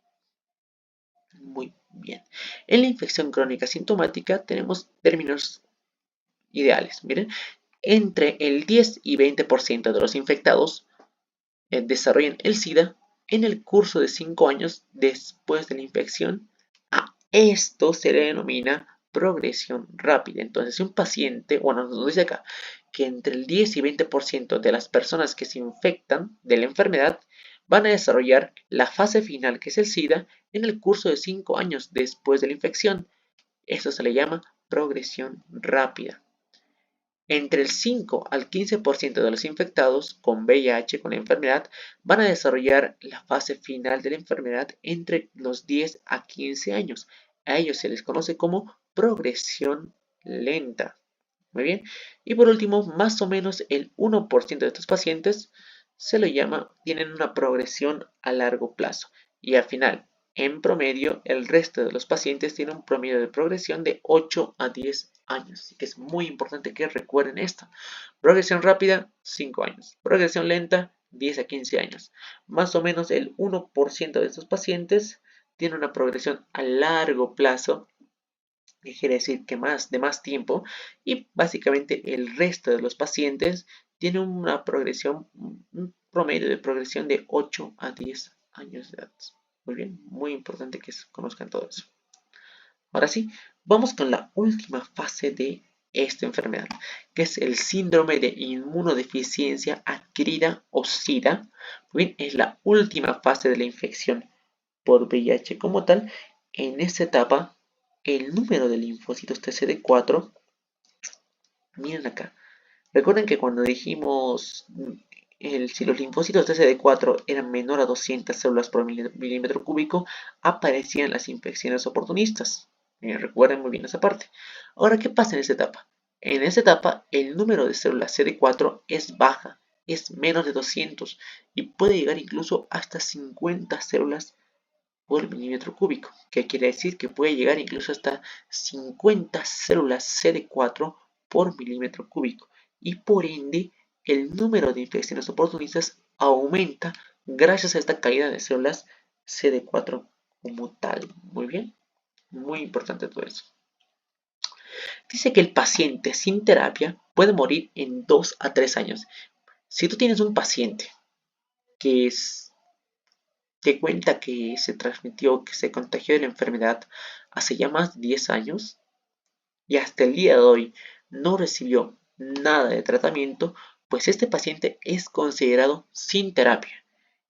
Muy bien. En la infección crónica sintomática tenemos términos ideales. Miren, entre el 10 y 20% de los infectados desarrollan el SIDA en el curso de 5 años después de la infección. A esto se le denomina progresión rápida. Entonces, si un paciente, bueno, nos dice acá que entre el 10 y 20% de las personas que se infectan de la enfermedad van a desarrollar la fase final, que es el SIDA, en el curso de 5 años después de la infección. Esto se le llama progresión rápida. Entre el 5 al 15% de los infectados con VIH con la enfermedad van a desarrollar la fase final de la enfermedad entre los 10 a 15 años. A ellos se les conoce como progresión lenta. Muy bien. Y por último, más o menos el 1% de estos pacientes se lo llama, tienen una progresión a largo plazo. Y al final, en promedio, el resto de los pacientes tienen un promedio de progresión de 8 a 10 años. Así que es muy importante que recuerden esto. Progresión rápida, 5 años. Progresión lenta, 10 a 15 años. Más o menos el 1% de estos pacientes tiene una progresión a largo plazo, que quiere decir que de más tiempo, y básicamente el resto de los pacientes tiene una progresión, un promedio de progresión de 8 a 10 años de edad. Muy bien, muy importante que conozcan todo eso. Ahora sí, vamos con la última fase de esta enfermedad, que es el síndrome de inmunodeficiencia adquirida o SIDA. Muy bien, es la última fase de la infección por VIH como tal. En esta etapa, el número de linfocitos TCD4, miren acá, recuerden que cuando dijimos si los linfocitos TCD4 eran menor a 200 células por milímetro cúbico, aparecían las infecciones oportunistas. Recuerden muy bien esa parte. Ahora, ¿qué pasa en esta etapa? En esta etapa, el número de células CD4 es baja, es menos de 200 y puede llegar incluso hasta 50 células por milímetro cúbico, que quiere decir que puede llegar incluso hasta 50 células CD4 por milímetro cúbico y por ende el número de infecciones oportunistas aumenta gracias a esta caída de células CD4 como tal. Muy bien, muy importante todo eso. Dice que el paciente sin terapia puede morir en 2 a 3 años. Si tú tienes un paciente que te cuenta que se transmitió, que se contagió de la enfermedad hace ya más de 10 años y hasta el día de hoy no recibió nada de tratamiento, pues este paciente es considerado sin terapia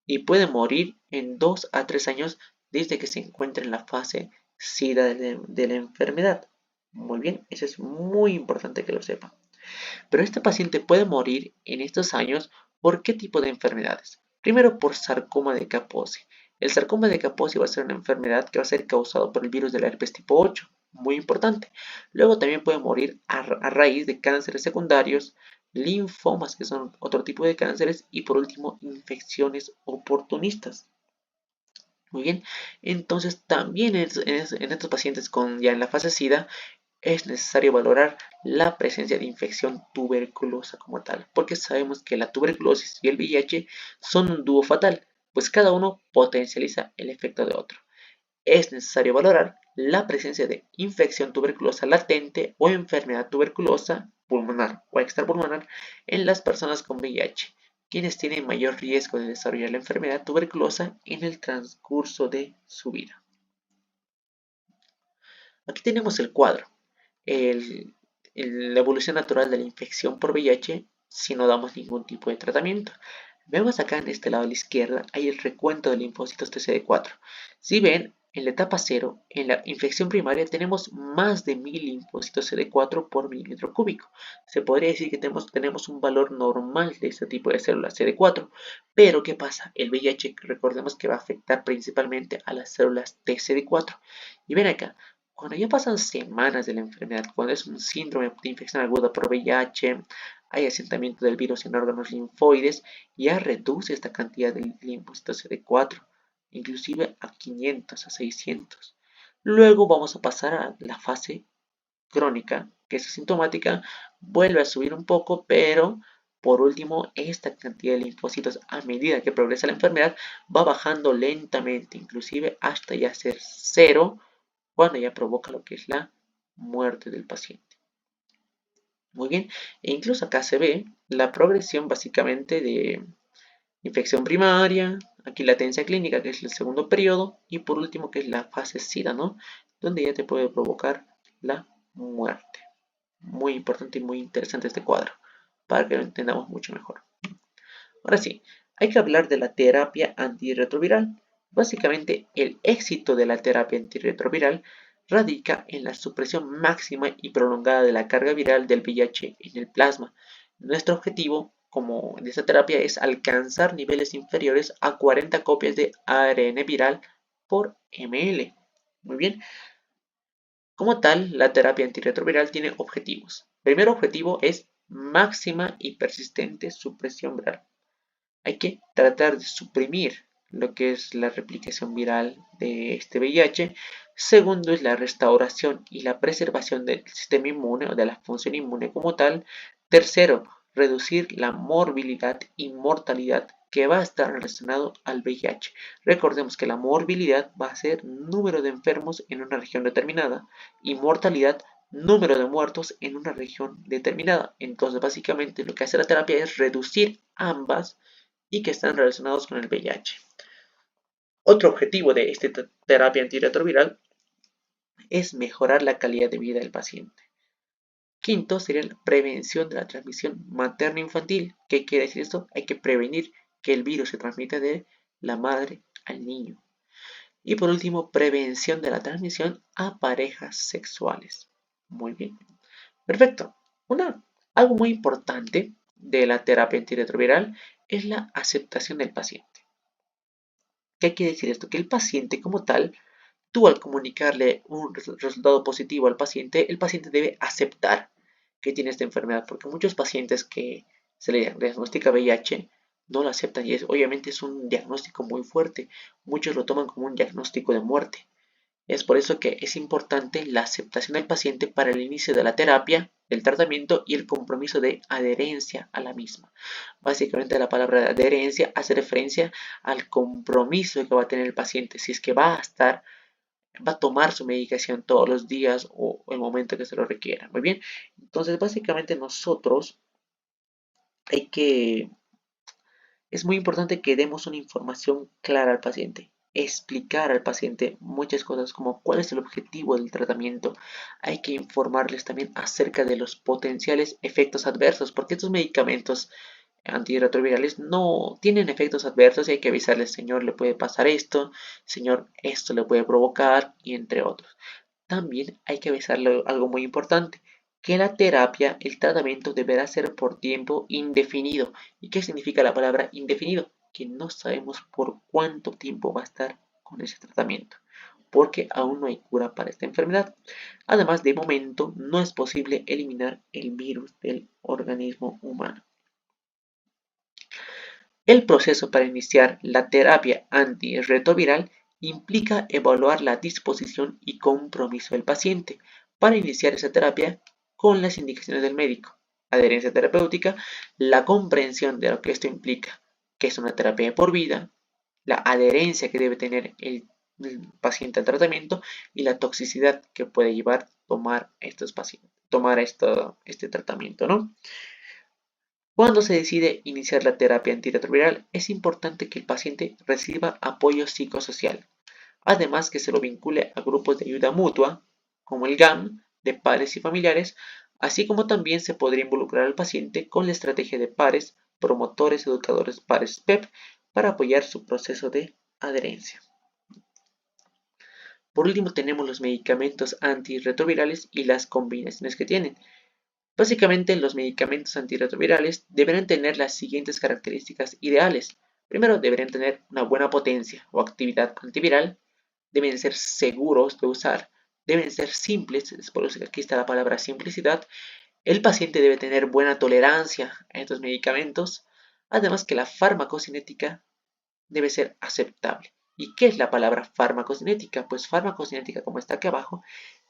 y puede morir en 2 a 3 años desde que se encuentra en la fase SIDA de la enfermedad. Muy bien, eso es muy importante que lo sepan. Pero este paciente puede morir en estos años por qué tipo de enfermedades. Primero por sarcoma de Kaposi. El sarcoma de Kaposi va a ser una enfermedad que va a ser causado por el virus del herpes tipo 8, muy importante. Luego también puede morir a raíz de cánceres secundarios, linfomas, que son otro tipo de cánceres, y por último, infecciones oportunistas. Muy bien, entonces también en estos pacientes ya en la fase SIDA es necesario valorar la presencia de infección tuberculosa como tal, porque sabemos que la tuberculosis y el VIH son un dúo fatal, pues cada uno potencializa el efecto de otro. Es necesario valorar la presencia de infección tuberculosa latente o enfermedad tuberculosa pulmonar o extrapulmonar en las personas con VIH, quienes tienen mayor riesgo de desarrollar la enfermedad tuberculosa en el transcurso de su vida. Aquí tenemos el cuadro. La evolución natural de la infección por VIH si no damos ningún tipo de tratamiento. Vemos acá en este lado a la izquierda hay el recuento de linfocitos TCD4. Si ven, en la etapa 0, en la infección primaria, tenemos más de 1000 linfocitos CD4 por milímetro cúbico. Se podría decir que tenemos un valor normal de este tipo de células CD4. Pero, ¿qué pasa? El VIH, recordemos que va a afectar principalmente a las células T CD4. Y ven acá, cuando ya pasan semanas de la enfermedad, cuando es un síndrome de infección aguda por VIH, hay asentamiento del virus en órganos linfoides, ya reduce esta cantidad de linfocitos CD4 inclusive a 500, a 600. Luego vamos a pasar a la fase crónica, que es asintomática, vuelve a subir un poco, pero por último, esta cantidad de linfocitos a medida que progresa la enfermedad va bajando lentamente, inclusive hasta ya ser cero, cuando ya provoca lo que es la muerte del paciente. Muy bien, e incluso acá se ve la progresión básicamente de infección primaria, aquí latencia clínica, que es el segundo periodo, y por último, que es la fase SIDA, ¿no? Donde ya te puede provocar la muerte. Muy importante y muy interesante este cuadro, para que lo entendamos mucho mejor. Ahora sí, hay que hablar de la terapia antirretroviral. Básicamente, el éxito de la terapia antirretroviral radica en la supresión máxima y prolongada de la carga viral del VIH en el plasma. Nuestro objetivo como de esta terapia es alcanzar niveles inferiores a 40 copias de ARN viral por ml. Muy bien. Como tal, la terapia antirretroviral tiene objetivos. El primer objetivo es máxima y persistente supresión viral. Hay que tratar de suprimir lo que es la replicación viral de este VIH. Segundo es la restauración y la preservación del sistema inmune o de la función inmune como tal. Tercero, reducir la morbilidad y mortalidad que va a estar relacionado al VIH. Recordemos que la morbilidad va a ser número de enfermos en una región determinada y mortalidad número de muertos en una región determinada. Entonces, básicamente lo que hace la terapia es reducir ambas y que están relacionados con el VIH. Otro objetivo de esta terapia antirretroviral es mejorar la calidad de vida del paciente. Quinto sería la prevención de la transmisión materno-infantil. ¿Qué quiere decir esto? Hay que prevenir que el virus se transmita de la madre al niño. Y por último, prevención de la transmisión a parejas sexuales. Muy bien. Perfecto. Algo muy importante de la terapia antirretroviral es la aceptación del paciente. ¿Qué quiere decir esto? Que el paciente como tal, tú al comunicarle un resultado positivo al paciente, el paciente debe aceptar que tiene esta enfermedad, porque muchos pacientes que se le diagnostica VIH no lo aceptan y obviamente es un diagnóstico muy fuerte. Muchos lo toman como un diagnóstico de muerte. Es por eso que es importante la aceptación del paciente para el inicio de la terapia, del tratamiento y el compromiso de adherencia a la misma. Básicamente la palabra adherencia hace referencia al compromiso que va a tener el paciente, si es que va a tomar su medicación todos los días o el momento que se lo requiera. Muy bien, entonces básicamente nosotros hay que es muy importante que demos una información clara al paciente, explicar al paciente muchas cosas como cuál es el objetivo del tratamiento. Hay que informarles también acerca de los potenciales efectos adversos, porque estos medicamentos antirretrovirales no tienen efectos adversos y hay que avisarles, señor, le puede pasar esto, señor, esto le puede provocar, y entre otros. También hay que avisarle algo muy importante, que la terapia, el tratamiento deberá ser por tiempo indefinido. ¿Y qué significa la palabra indefinido? Que no sabemos por cuánto tiempo va a estar con ese tratamiento, porque aún no hay cura para esta enfermedad. Además, de momento no es posible eliminar el virus del organismo humano. El proceso para iniciar la terapia antirretroviral implica evaluar la disposición y compromiso del paciente para iniciar esa terapia con las indicaciones del médico, adherencia terapéutica, la comprensión de lo que esto implica, que es una terapia por vida, la adherencia que debe tener el paciente al tratamiento y la toxicidad que puede llevar tomar estos pacientes, tomar este tratamiento, ¿no? Cuando se decide iniciar la terapia antirretroviral, es importante que el paciente reciba apoyo psicosocial, además que se lo vincule a grupos de ayuda mutua, como el GAM, de pares y familiares, así como también se podría involucrar al paciente con la estrategia de pares, promotores, educadores pares PEP, para apoyar su proceso de adherencia. Por último, tenemos los medicamentos antirretrovirales y las combinaciones que tienen. Básicamente, los medicamentos antirretrovirales deberán tener las siguientes características ideales. Primero, deberán tener una buena potencia o actividad antiviral, deben ser seguros de usar, deben ser simples, es por eso que aquí está la palabra simplicidad. El paciente debe tener buena tolerancia a estos medicamentos, además que la farmacocinética debe ser aceptable. ¿Y qué es la palabra farmacocinética? Pues farmacocinética, como está aquí abajo,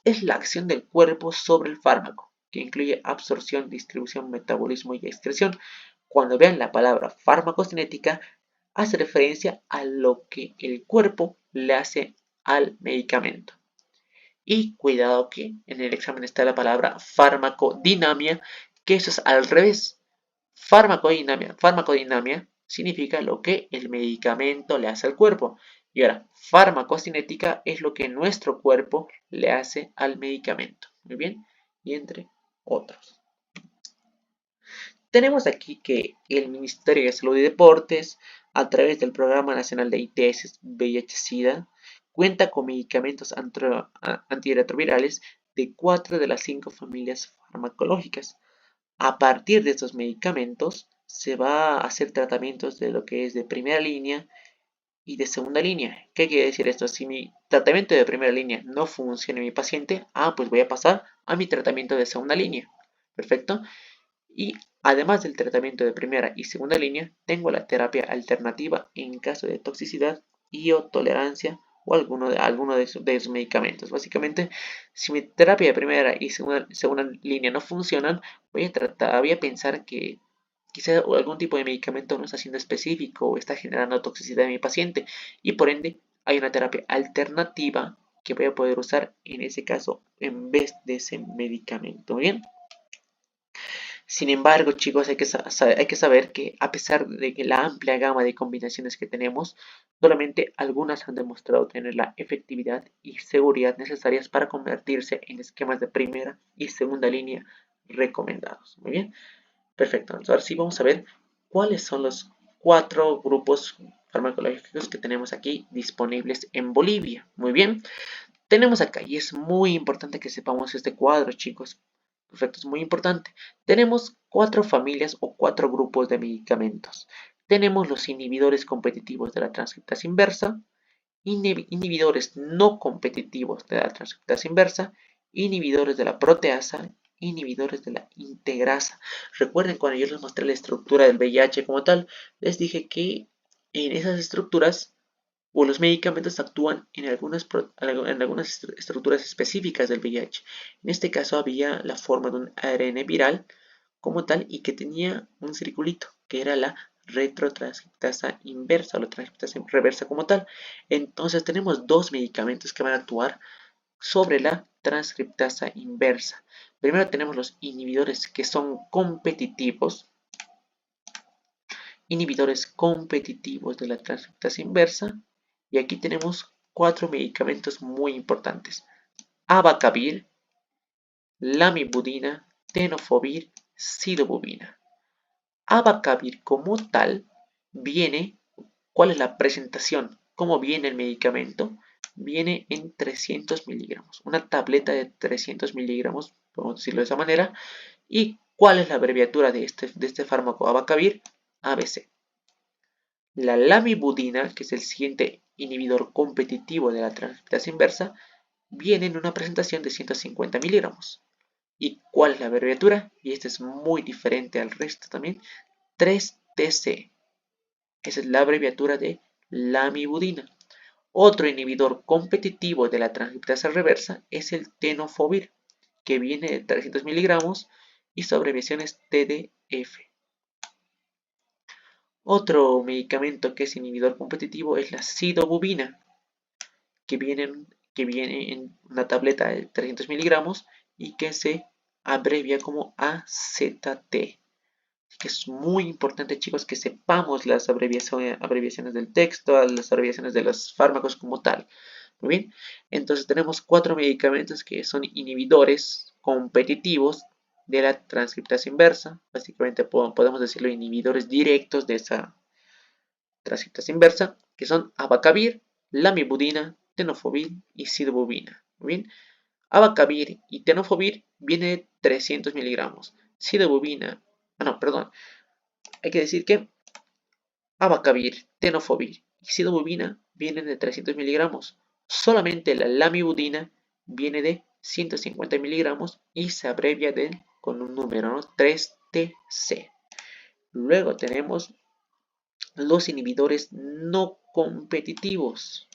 es la acción del cuerpo sobre el fármaco, que incluye absorción, distribución, metabolismo y excreción. Cuando vean la palabra farmacocinética, hace referencia a lo que el cuerpo le hace al medicamento. Y cuidado que en el examen está la palabra farmacodinamia, que eso es al revés. Farmacodinamia significa lo que el medicamento le hace al cuerpo. Y ahora, farmacocinética es lo que nuestro cuerpo le hace al medicamento. Muy bien, y entre otros. Tenemos aquí que el Ministerio de Salud y Deportes, a través del Programa Nacional de ITS VIH-Sida, cuenta con medicamentos antirretrovirales de 4 de las 5 familias farmacológicas. A partir de estos medicamentos se va a hacer tratamientos de lo que es de primera línea y de segunda línea. ¿Qué quiere decir esto? Si mi tratamiento de primera línea no funciona en mi paciente, pues voy a pasar a mi tratamiento de segunda línea. Perfecto. Y además del tratamiento de primera y segunda línea, tengo la terapia alternativa en caso de toxicidad y o tolerancia o alguno de esos medicamentos. Básicamente, si mi terapia de primera y segunda línea no funcionan, voy a pensar que quizá algún tipo de medicamento no está siendo específico o está generando toxicidad en mi paciente y por ende hay una terapia alternativa que voy a poder usar en ese caso en vez de ese medicamento. ¿Bien? Sin embargo, chicos, hay que saber que a pesar de que la amplia gama de combinaciones que tenemos, solamente algunas han demostrado tener la efectividad y seguridad necesarias para convertirse en esquemas de primera y segunda línea recomendados. Muy bien, perfecto. Entonces, ahora sí vamos a ver cuáles son los 4 grupos farmacológicos que tenemos aquí disponibles en Bolivia. Muy bien, tenemos acá, y es muy importante que sepamos este cuadro, chicos. Perfecto, es muy importante. Tenemos 4 familias o 4 grupos de medicamentos. Tenemos los inhibidores competitivos de la transcriptasa inversa, inhibidores no competitivos de la transcriptasa inversa, inhibidores de la proteasa, inhibidores de la integrasa. Recuerden cuando yo les mostré la estructura del VIH como tal, les dije que en esas estructuras o los medicamentos actúan en algunas estructuras específicas del VIH. En este caso había la forma de un ARN viral como tal y que tenía un circulito, que era la retrotranscriptasa inversa o la transcriptasa reversa como tal. Entonces tenemos dos medicamentos que van a actuar sobre la transcriptasa inversa. Primero tenemos los inhibidores que son competitivos, de la transcriptasa inversa. Y aquí tenemos 4 medicamentos muy importantes: abacavir, lamivudina, tenofovir, sidobudina. Abacavir como tal viene, ¿cuál es la presentación? ¿Cómo viene el medicamento? Viene en 300 miligramos, una tableta de 300 miligramos, podemos decirlo de esa manera. ¿Y cuál es la abreviatura de este fármaco abacavir? ABC. La lamivudina, que es el siguiente inhibidor competitivo de la transcriptasa inversa, viene en una presentación de 150 miligramos. ¿Y cuál es la abreviatura? Y esta es muy diferente al resto también. 3TC. Esa es la abreviatura de lamivudina. Otro inhibidor competitivo de la transcriptasa reversa es el tenofovir, que viene de 300 miligramos y su abreviación es TDF. Otro medicamento que es inhibidor competitivo es la sidobubina, que viene, en una tableta de 300 miligramos y que se abrevia como AZT. Que es muy importante, chicos, que sepamos las abreviaciones del texto, las abreviaciones de los fármacos como tal. Muy bien, entonces tenemos 4 medicamentos que son inhibidores competitivos de la transcriptasa inversa. Básicamente podemos decirlo inhibidores directos de esa transcriptasa inversa, que son abacavir, lamivudina, tenofovir y sidobuvir. Bien, abacavir y tenofovir viene de 300 miligramos. Sidobuvir, no, perdón, hay que decir que abacavir, tenofovir y sidobuvir vienen de 300 miligramos. Solamente la lamivudina viene de 150 miligramos y se abrevia con un número, ¿no? 3TC. Luego tenemos los inhibidores no competitivos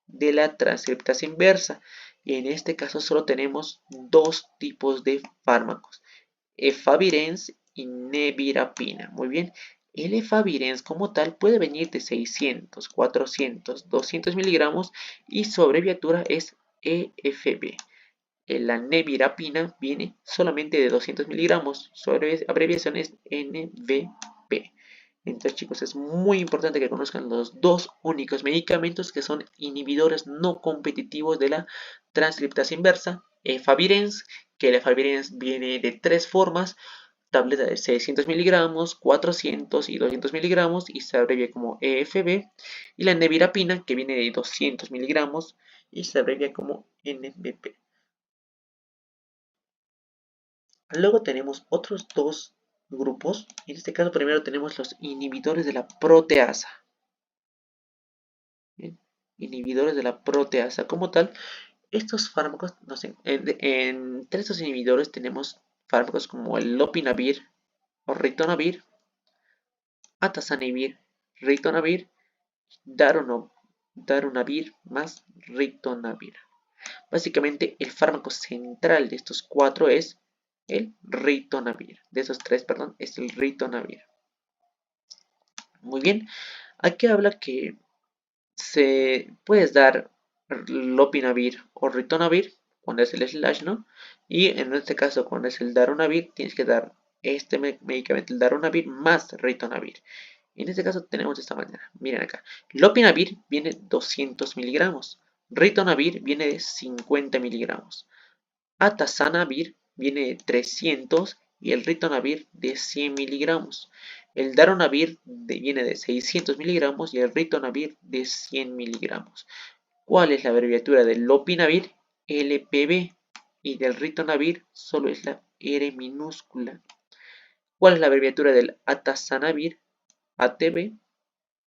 de la transcriptasa inversa. Y en este caso solo tenemos dos tipos de fármacos, efavirenz y nevirapina. Muy bien, el efavirenz como tal puede venir de 600, 400, 200 miligramos y su abreviatura es EFB. La nevirapina viene solamente de 200 miligramos, su abreviación es NVP. Entonces, chicos, es muy importante que conozcan los dos únicos medicamentos que son inhibidores no competitivos de la transcriptasa inversa. Efavirenz, que el efavirenz viene de tres formas: tableta de 600 miligramos, 400 y 200 miligramos y se abrevia como EFB. Y la nevirapina, que viene de 200 miligramos y se abrevia como NVP. Luego tenemos otros dos grupos. En este caso primero tenemos los inhibidores de la proteasa. Bien, inhibidores de la proteasa como tal. Estos fármacos, entre estos inhibidores tenemos fármacos como el lopinavir o ritonavir, atazanavir, ritonavir, darunavir más ritonavir. Básicamente el fármaco central de estos cuatro es el ritonavir. De esos tres, perdón, es el ritonavir. Muy bien, aquí habla que se puedes dar lopinavir o ritonavir cuando es el slash, ¿no? Y en este caso, cuando es el darunavir, tienes que dar este medicamento, el darunavir más ritonavir. En este caso tenemos de esta manera. Miren acá. Lopinavir viene 200 miligramos. Ritonavir viene de 50 miligramos. Atazanavir viene de 300 y el ritonavir de 100 miligramos. El darunavir viene de 600 miligramos y el ritonavir de 100 miligramos. ¿Cuál es la abreviatura del lopinavir? LPB. Y del ritonavir solo es la R minúscula. ¿Cuál es la abreviatura del atazanavir? ATB.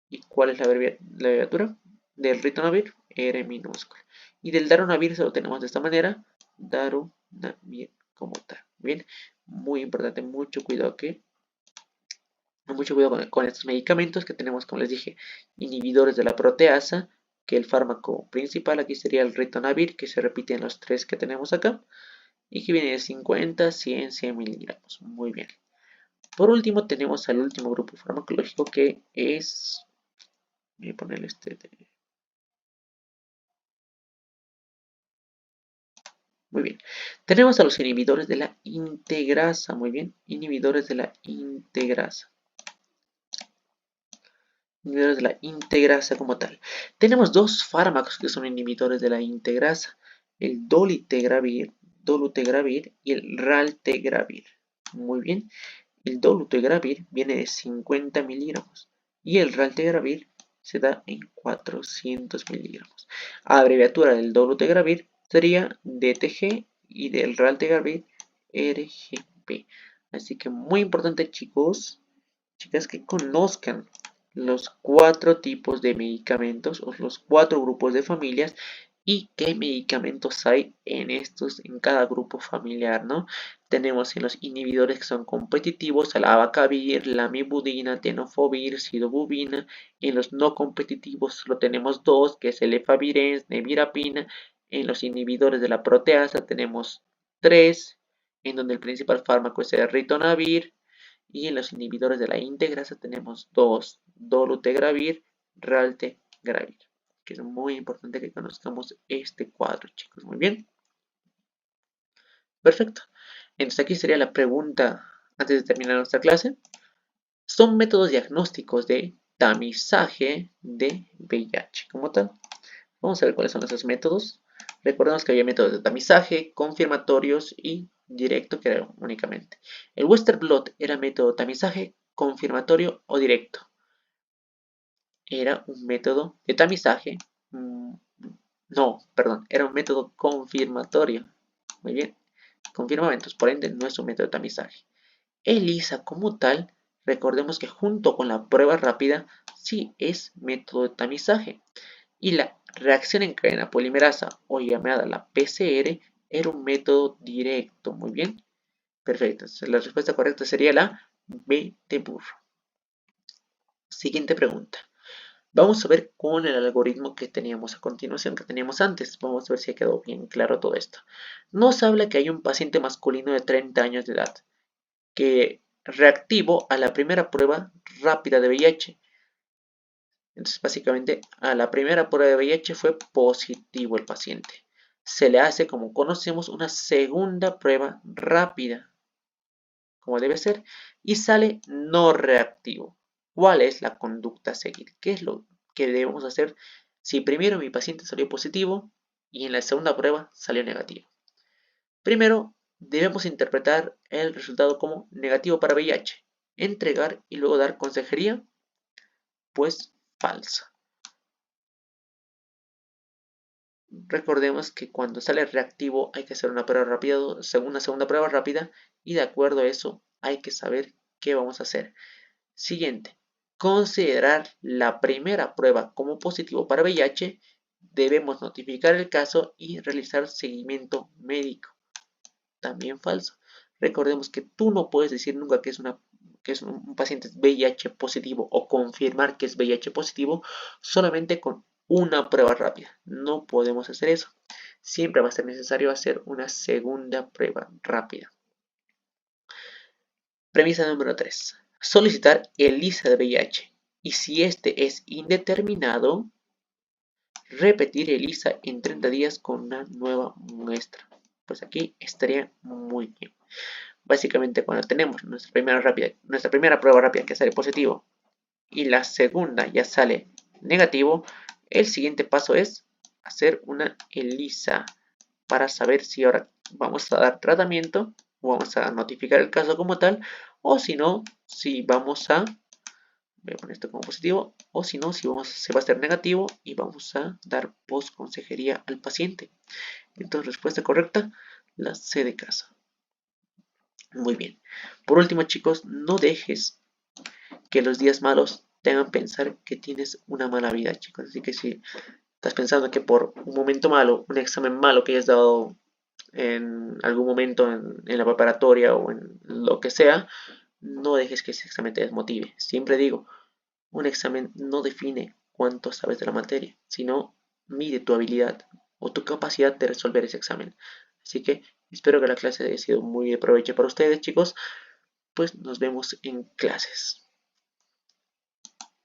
¿Y cuál es la abreviatura del ritonavir? R minúscula. Y del darunavir solo tenemos de esta manera: darunavir como tal. Bien, muy importante, mucho cuidado con estos medicamentos que tenemos, como les dije, inhibidores de la proteasa, que el fármaco principal aquí sería el ritonavir, que se repite en los tres que tenemos acá, y que viene de 50, 100, 100 miligramos. Muy bien. Por último tenemos al último grupo farmacológico, que es... Voy a ponerle Muy bien. Tenemos a los inhibidores de la integrasa. Muy bien. Inhibidores de la integrasa. Inhibidores de la integrasa como tal. Tenemos dos fármacos que son inhibidores de la integrasa: el dolutegravir y el raltegravir. Muy bien. El dolutegravir viene de 50 miligramos y el raltegravir se da en 400 miligramos. Abreviatura del dolutegravir sería DTG y del raltegravir RGP. Así que muy importante, chicos, chicas, que conozcan los cuatro tipos de medicamentos o los cuatro grupos de familias y qué medicamentos hay en cada grupo familiar, ¿no? Tenemos en los inhibidores que son competitivos el abacavir, lamivudina, tenofovir, sidobuvir. En los no competitivos solo tenemos dos, que es el efavirenz, nevirapina. En los inhibidores de la proteasa tenemos tres, en donde el principal fármaco es el ritonavir. Y en los inhibidores de la integrasa tenemos dos, dolutegravir, raltegravir, que es muy importante que conozcamos este cuadro, chicos. Muy bien. Perfecto. Entonces aquí sería la pregunta antes de terminar nuestra clase. Son métodos diagnósticos de tamizaje de VIH como tal. Vamos a ver cuáles son esos métodos. Recordemos que había métodos de tamizaje, confirmatorios y directo, que era únicamente. El Western Blot era método tamizaje, confirmatorio o directo. Era un método de tamizaje No, perdón, era un método confirmatorio. Muy bien, confirmaba, entonces por ende no es un método de tamizaje. ELISA como tal, recordemos que junto con la prueba rápida, sí es método de tamizaje. Y la reacción en cadena polimerasa, o llamada la PCR, era un método directo. Muy bien, perfecto. Entonces, la respuesta correcta sería la B de burro. Siguiente pregunta. Vamos a ver con el algoritmo que teníamos a continuación, que teníamos antes. Vamos a ver si ha quedado bien claro todo esto. Nos habla que hay un paciente masculino de 30 años de edad que reactivo a la primera prueba rápida de VIH. Entonces, básicamente, a la primera prueba de VIH fue positivo el paciente. Se le hace, como conocemos, una segunda prueba rápida, como debe ser, y sale no reactivo. ¿Cuál es la conducta a seguir? ¿Qué es lo que debemos hacer si primero mi paciente salió positivo y en la segunda prueba salió negativo? Primero, debemos interpretar el resultado como negativo para VIH, entregar y luego dar consejería, pues falsa. Recordemos que cuando sale reactivo hay que hacer una prueba rápida, una segunda prueba rápida, y de acuerdo a eso hay que saber qué vamos a hacer. Siguiente, considerar la primera prueba como positivo para VIH, debemos notificar el caso y realizar seguimiento médico. También falso. Recordemos que tú no puedes decir nunca que es un paciente VIH positivo o confirmar que es VIH positivo solamente con una prueba rápida. No podemos hacer eso. Siempre va a ser necesario hacer una segunda prueba rápida. Premisa número 3. Solicitar ELISA de VIH. Y si este es indeterminado, repetir ELISA en 30 días con una nueva muestra. Pues aquí estaría muy bien. Básicamente, cuando tenemos nuestra primera prueba rápida que sale positivo y la segunda ya sale negativo, el siguiente paso es hacer una ELISA para saber si ahora vamos a dar tratamiento o vamos a notificar el caso como tal, o si no, si vamos a, voy a poner esto como positivo, o si no, si se va a hacer negativo y vamos a dar post consejería al paciente. Entonces, respuesta correcta, la C de casa. Muy bien. Por último, chicos, no dejes que los días malos te hagan pensar que tienes una mala vida, chicos. Así que si estás pensando que por un momento malo, un examen malo que hayas dado en algún momento en la preparatoria o en lo que sea, no dejes que ese examen te desmotive. Siempre digo, un examen no define cuánto sabes de la materia, sino mide tu habilidad o tu capacidad de resolver ese examen. Así que espero que la clase haya sido muy de provecho para ustedes, chicos. Pues nos vemos en clases.